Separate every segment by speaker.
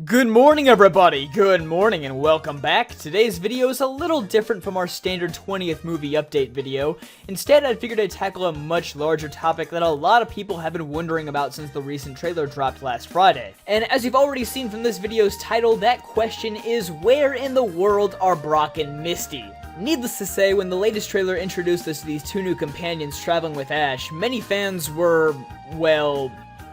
Speaker 1: Good morning everybody, good morning and welcome back. Today's video is a little different from our standard 20th movie update video. Instead, I figured I'd tackle a much larger topic that a lot of people have been wondering about since the recent trailer dropped last Friday. And as you've already seen from this video's title, that question is, where in the world are Brock and Misty? Needless to say, when the latest trailer introduced us to these two new companions traveling with Ash, many fans were, well,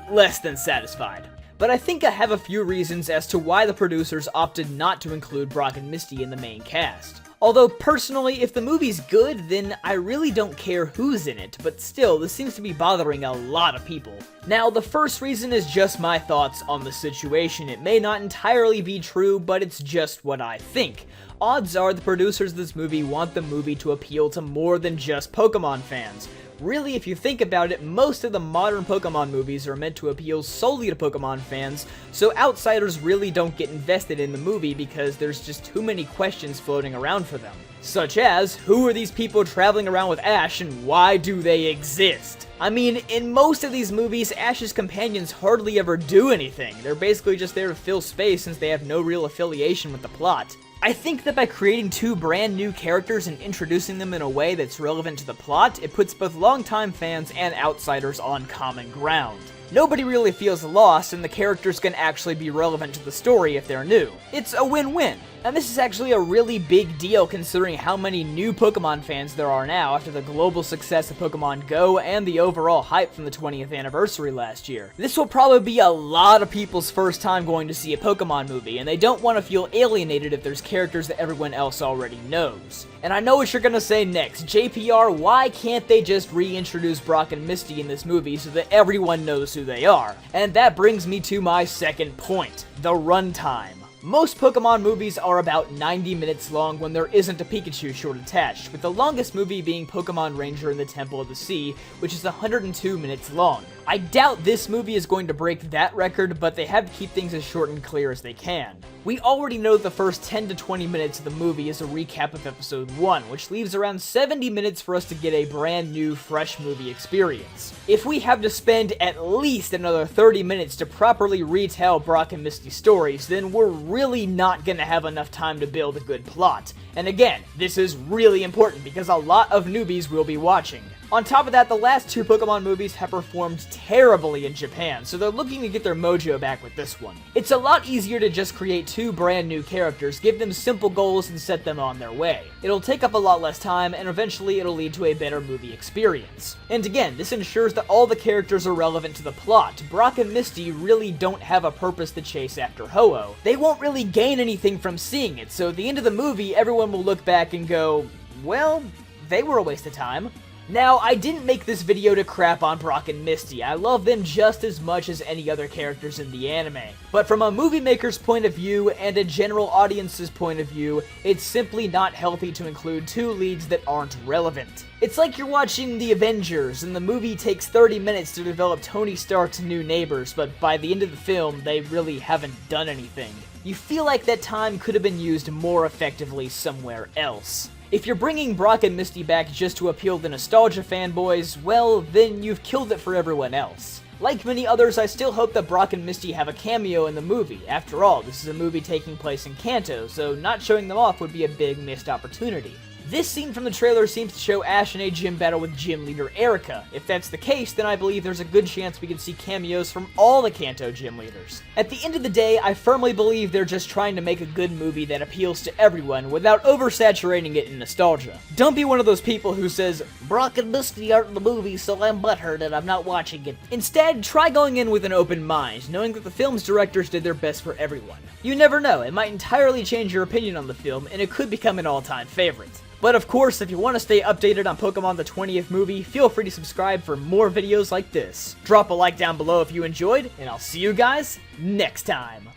Speaker 1: less than satisfied. But I think I have a few reasons as to why the producers opted not to include Brock and Misty in the main cast. Although, personally, if the movie's good, then I really don't care who's in it, but still, this seems to be bothering a lot of people. Now, the first reason is just my thoughts on the situation. It may not entirely be true, but it's just what I think. Odds are the producers of this movie want the movie to appeal to more than just Pokemon fans. Really, if you think about it, most of the modern Pokemon movies are meant to appeal solely to Pokemon fans, so outsiders really don't get invested in the movie because there's just too many questions floating around for them. Such as, who are these people traveling around with Ash and why do they exist? I mean, in most of these movies, Ash's companions hardly ever do anything. They're basically just there to fill space since they have no real affiliation with the plot. I think that by creating two brand new characters and introducing them in a way that's relevant to the plot, it puts both longtime fans and outsiders on common ground. Nobody really feels lost, and the characters can actually be relevant to the story if they're new. It's a win-win. And this is actually a really big deal considering how many new Pokemon fans there are now after the global success of Pokemon Go and the overall hype from the 20th anniversary last year. This will probably be a lot of people's first time going to see a Pokemon movie, and they don't want to feel alienated if there's characters that everyone else already knows. And I know what you're gonna say next. JPR, why can't they just reintroduce Brock and Misty in this movie so that everyone knows who they are? And that brings me to my second point, the runtime. Most Pokemon movies are about 90 minutes long when there isn't a Pikachu short attached, with the longest movie being Pokemon Ranger in the Temple of the Sea, which is 102 minutes long. I doubt this movie is going to break that record, but they have to keep things as short and clear as they can. We already know the first 10 to 20 minutes of the movie is a recap of episode 1, which leaves around 70 minutes for us to get a brand new, fresh movie experience. If we have to spend at least another 30 minutes to properly retell Brock and Misty's stories, then we're really not gonna have enough time to build a good plot. And again, this is really important because a lot of newbies will be watching. On top of that, the last two Pokemon movies have performed terribly in Japan, so they're looking to get their mojo back with this one. It's a lot easier to just create two brand new characters, give them simple goals, and set them on their way. It'll take up a lot less time, and eventually it'll lead to a better movie experience. And again, this ensures that all the characters are relevant to the plot. Brock and Misty really don't have a purpose to chase after Ho-Oh. They won't really gain anything from seeing it, so at the end of the movie, everyone will look back and go, well, they were a waste of time. Now, I didn't make this video to crap on Brock and Misty. I love them just as much as any other characters in the anime. But from a movie maker's point of view and a general audience's point of view, it's simply not healthy to include two leads that aren't relevant. It's like you're watching The Avengers, and the movie takes 30 minutes to develop Tony Stark's new neighbors, but by the end of the film, they really haven't done anything. You feel like that time could have been used more effectively somewhere else. If you're bringing Brock and Misty back just to appeal to nostalgia fanboys, well, then you've killed it for everyone else. Like many others, I still hope that Brock and Misty have a cameo in the movie. After all, this is a movie taking place in Kanto, so not showing them off would be a big missed opportunity. This scene from the trailer seems to show Ash in a gym battle with gym leader Erica. If that's the case, then I believe there's a good chance we can see cameos from all the Kanto gym leaders. At the end of the day, I firmly believe they're just trying to make a good movie that appeals to everyone without oversaturating it in nostalgia. Don't be one of those people who says, Brock and Misty aren't in the movie, so I'm butthurt and I'm not watching it. Instead, try going in with an open mind, knowing that the film's directors did their best for everyone. You never know, it might entirely change your opinion on the film, and it could become an all-time favorite. But of course, if you want to stay updated on Pokemon the 20th movie, feel free to subscribe for more videos like this. Drop a like down below if you enjoyed, and I'll see you guys next time.